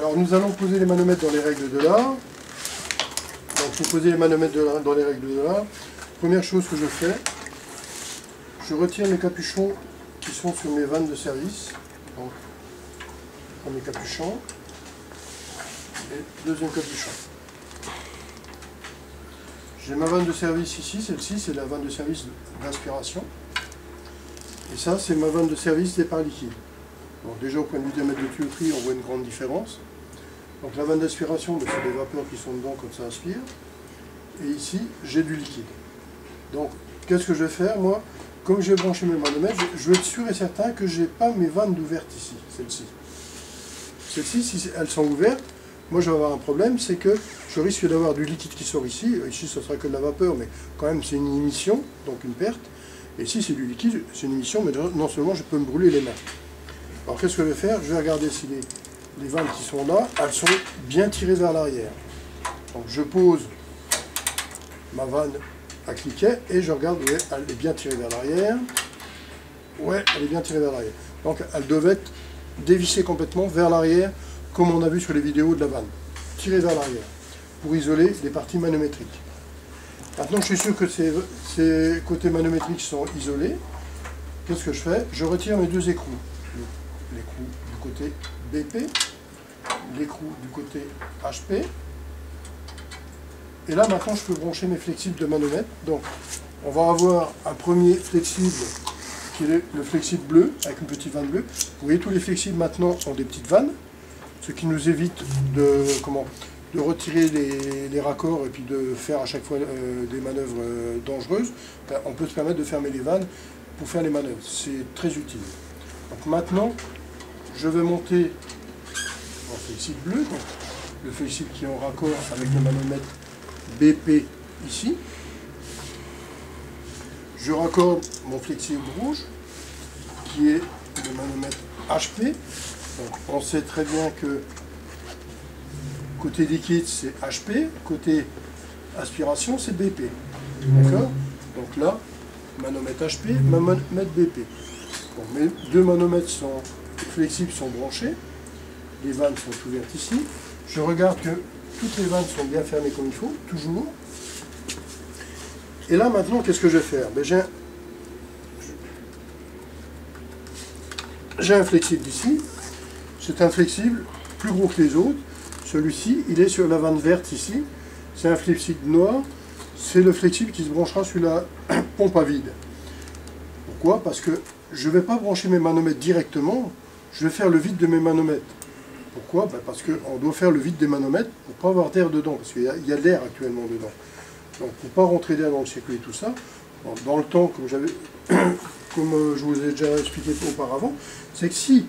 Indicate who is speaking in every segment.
Speaker 1: Alors nous allons poser les manomètres dans les règles de l'art. Donc pour poser les manomètres dans les règles de l'art, première chose que je fais, je retire mes capuchons qui sont sur mes vannes de service. Donc, premier capuchon et deuxième capuchon. J'ai ma vanne de service ici, celle-ci c'est la vanne de service d'aspiration. Et ça c'est ma vanne de service départ liquide. Donc déjà au point de vue diamètre de tuyauterie, on voit une grande différence. Donc la vanne d'aspiration, c'est des vapeurs qui sont dedans quand ça aspire. Et ici, j'ai du liquide. Donc qu'est-ce que je vais faire moi? Comme j'ai branché mes manomètres, je vais être sûr et certain que je n'ai pas mes vannes ouvertes ici, celles-ci. Celles-ci, si elles sont ouvertes, moi je vais avoir un problème, c'est que je risque d'avoir du liquide qui sort ici. Ici, ce sera que de la vapeur, mais quand même c'est une émission, donc une perte. Et si c'est du liquide, c'est une émission, mais non seulement je peux me brûler les mains. Alors qu'est-ce que je vais faire? Je vais regarder si les vannes qui sont là, elles sont bien tirées vers l'arrière. Donc je pose ma vanne à cliquet et je regarde, ouais, elle est bien tirée vers l'arrière. Ouais, elle est bien tirée vers l'arrière. Donc elle devait être dévissée complètement vers l'arrière, comme on a vu sur les vidéos de la vanne. Tirée vers l'arrière, pour isoler les parties manométriques. Maintenant je suis sûr que ces côtés manométriques sont isolés. Qu'est-ce que je fais? Je retire mes deux écrous. L'écrou du côté BP, l'écrou du côté HP. Et là maintenant je peux brancher mes flexibles de manomètre. Donc on va avoir un premier flexible qui est le flexible bleu avec une petite vanne bleue. Vous voyez, tous les flexibles maintenant ont des petites vannes, ce qui nous évite de retirer les raccords et puis de faire à chaque fois des manœuvres dangereuses. On peut se permettre de fermer les vannes pour faire les manœuvres. C'est très utile. Donc maintenant je vais monter mon flexible bleu, donc le flexible qui est en raccord avec le manomètre BP ici. Je raccorde mon flexible rouge qui est le manomètre HP. Donc on sait très bien que côté liquide c'est HP, côté aspiration c'est BP. D'accord? Donc là, manomètre HP, manomètre BP. Bon, mes deux manomètres flexibles sont branchés. Les vannes sont ouvertes ici. Je regarde que toutes les vannes sont bien fermées comme il faut, toujours. Et là maintenant, qu'est-ce que je vais faire? Ben, j'ai un flexible ici. C'est un flexible plus gros que les autres. Celui-ci, il est sur la vanne verte ici. C'est un flexible noir. C'est le flexible qui se branchera sur la pompe à vide. Pourquoi? Parce que je ne vais pas brancher mes manomètres directement. Je vais faire le vide de mes manomètres. Pourquoi? Ben parce qu'on doit faire le vide des manomètres pour ne pas avoir d'air dedans. Parce qu'il y a de l'air actuellement dedans. Donc pour ne pas rentrer d'air dans le circuit et tout ça, dans le temps, comme je vous ai déjà expliqué auparavant, c'est que si,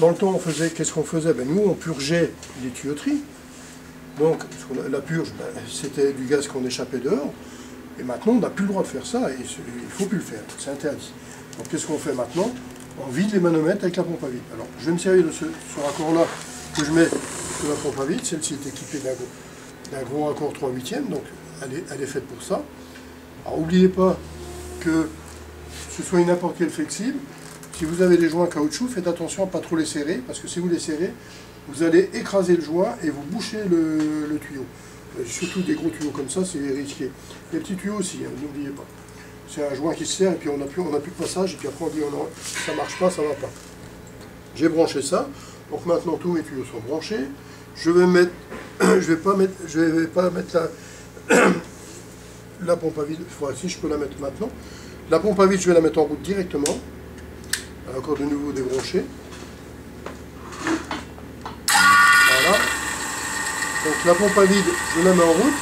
Speaker 1: dans le temps on faisait, qu'est-ce qu'on faisait? Ben, nous on purgeait les tuyauteries. Donc la purge, ben, c'était du gaz qu'on échappait dehors. Et maintenant on n'a plus le droit de faire ça et il ne faut plus le faire, c'est interdit. Donc qu'est-ce qu'on fait maintenant? On vide les manomètres avec la pompe à vide. Alors je vais me servir de ce raccord-là que je mets sur la pompe à vide. Celle-ci est équipée d'un gros raccord 3/8, donc elle est faite pour ça. Alors n'oubliez pas que ce soit n'importe quel flexible. Si vous avez des joints caoutchouc, faites attention à ne pas trop les serrer, parce que si vous les serrez, vous allez écraser le joint et vous bouchez le tuyau. Surtout des gros tuyaux comme ça, c'est risqué. Les petits tuyaux aussi, hein, n'oubliez pas. C'est un joint qui se serre et puis on n'a plus de passage, et puis après on dit ça ne marche pas, ça ne va pas. J'ai branché ça, donc maintenant tous mes tuyaux sont branchés. Je vais mettre, je vais pas mettre la pompe à vide, si je peux la mettre maintenant. La pompe à vide, je vais la mettre en route directement. Encore de nouveau débranché. Voilà. Donc la pompe à vide, je la mets en route.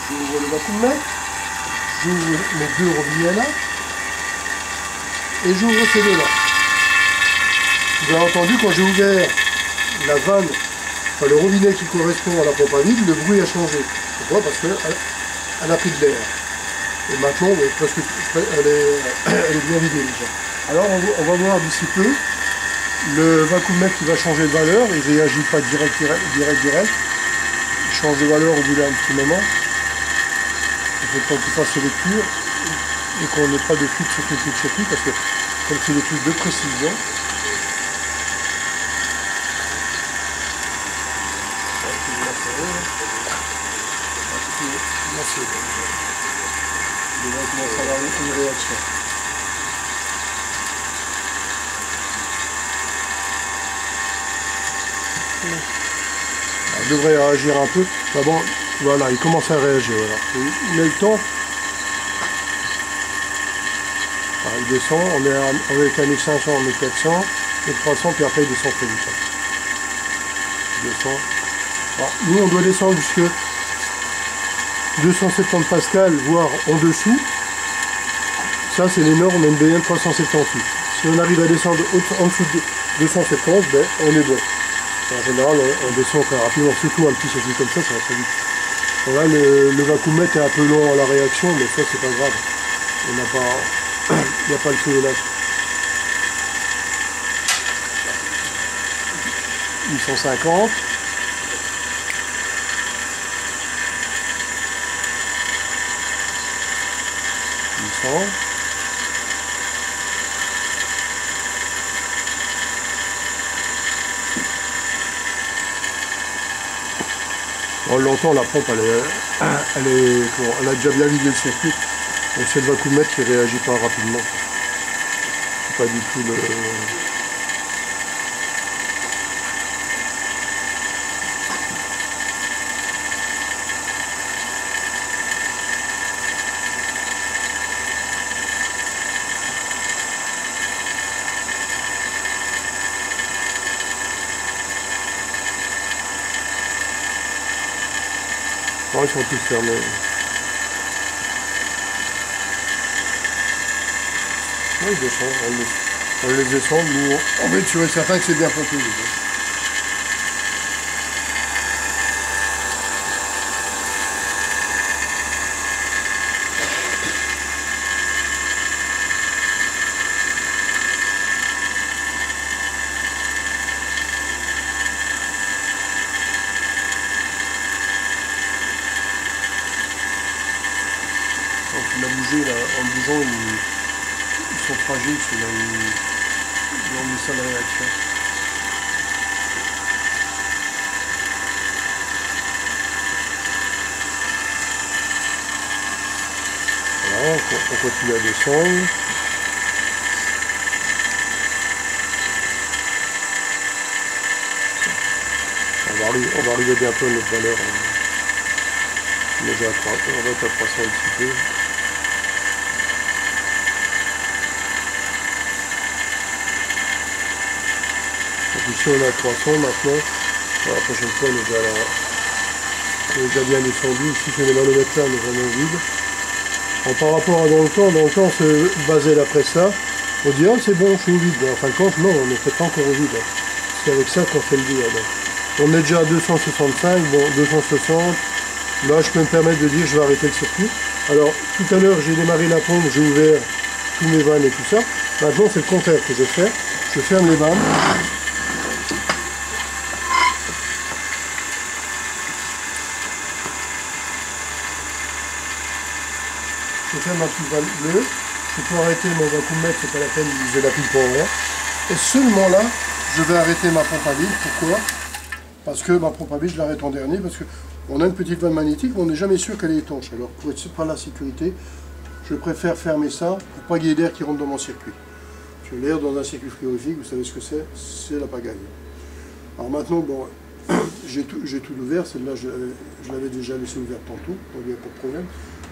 Speaker 1: J'ouvre le vacumètre. J'ouvre mes deux robinets là. Et j'ouvre ces deux là. Vous avez entendu, quand j'ai ouvert la vanne, enfin le robinet qui correspond à la pompe à vide, le bruit a changé. Pourquoi? Parce qu'elle a pris de l'air. Et maintenant, parce elle est bien vidée déjà. Alors on va voir d'ici peu le vacumètre qui va changer de valeur. Il ne réagit pas direct. Il change de valeur au bout d'un petit moment. Il faut le temps qu'il fasse ses lectures et qu'on n'ait pas de fuite sur tout le circuit, parce que comme c'est des trucs de précision, une réaction. Il devrait réagir un peu. Ah bon, voilà, il commence à réagir. Voilà. Il met le temps. Alors, il descend, on est à 1500, on est 400, 1300, puis après il descend très vite. Il descend. Alors, nous, on doit descendre jusqu'à 270 pascal, voire en dessous. Ça, c'est les normes MBN 378. Si on arrive à descendre en dessous de 270, ben, on est bon. En général, on descend très rapidement, surtout un petit circuit comme ça va très vite. Bon, là, le vacuumètre est un peu long à la réaction, mais ça, c'est pas grave. On n'a pas... Il n'y a pas le feuillage. 850. On l'entend, la pompe, elle a déjà bien vidé le circuit. Donc c'est le vacuumètre qui réagit pas rapidement. C'est pas du tout le... Non, ils sont tous fermés. Oui, ils descendent, on les descend, nous on va être sûr et certain que c'est bien pompé. Donc il a bougé là, en bougeant, ils sont fragiles, ils ont mis ça de réaction. Voilà, on continue à descendre. On va arriver bientôt à notre valeur. Déjà on va être à 300 un petit peu. Donc ici on est à 300 maintenant. Alors, la prochaine fois on est déjà bien descendu. Ici c'est les manomètres là, on est vraiment vide. Alors, par rapport à dans le temps on se basait après ça. On dit oh c'est bon, je suis au vide. En fin de compte, non, on n'était pas encore au vide. C'est avec ça qu'on fait le dire. On est déjà à 265, bon 260. Là je peux me permettre de dire je vais arrêter le circuit. Alors tout à l'heure j'ai démarré la pompe, j'ai ouvert tous mes vannes et tout ça. Maintenant c'est le contraire que je fais. Je ferme les vannes. Je ferme ma petite vanne bleue. Je peux arrêter mon vacuumètre, c'est pas la peine d'utiliser la pile pour rien. Et seulement là, je vais arrêter ma pompe à vide. Pourquoi? Parce que ma pompe à vide, je l'arrête en dernier, parce qu'on a une petite vanne magnétique, mais on n'est jamais sûr qu'elle est étanche. Alors pour être par la sécurité, je préfère fermer ça pour pas qu'il y ait d'air qui rentre dans mon circuit. Parce que l'air dans un circuit frigorifique, vous savez ce que c'est la pagaille. Alors maintenant, bon, j'ai tout ouvert, celle-là je l'avais déjà laissé ouverte tantôt, donc il n'y a pas de problème.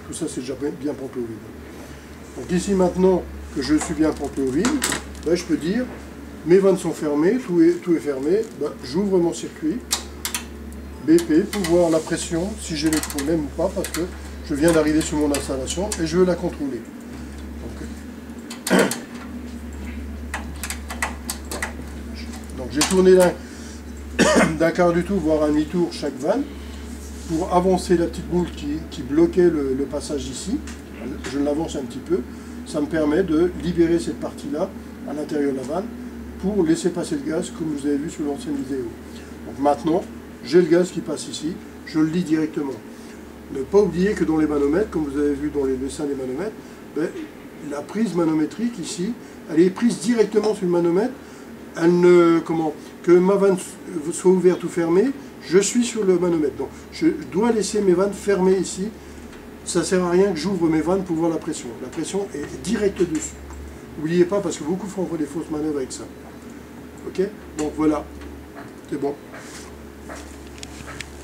Speaker 1: Tout ça c'est déjà bien pompé au vide. Donc ici maintenant que je suis bien pompé au vide, ben, je peux dire, mes vannes sont fermées, tout est fermé, ben, j'ouvre mon circuit BP pour voir la pression, si j'ai des problèmes ou pas, parce que je viens d'arriver sur mon installation et je veux la contrôler. Donc j'ai tourné d'un quart du tour, voire un demi-tour chaque vanne, pour avancer la petite boule qui bloquait le passage ici. Je l'avance un petit peu. Ça me permet de libérer cette partie-là à l'intérieur de la vanne pour laisser passer le gaz comme vous avez vu sur l'ancienne vidéo. Donc maintenant, j'ai le gaz qui passe ici, je le lis directement. Ne pas oublier que dans les manomètres, comme vous avez vu dans les dessins des manomètres, ben, la prise manométrique ici, elle est prise directement sur le manomètre. Que ma vanne soit ouverte ou fermée, je suis sur le manomètre. Donc je dois laisser mes vannes fermées ici. ça sert à rien que j'ouvre mes vannes pour voir la pression. La pression est directe dessus. N'oubliez pas, parce que beaucoup font des fausses manœuvres avec ça. Ok? Donc voilà, c'est bon.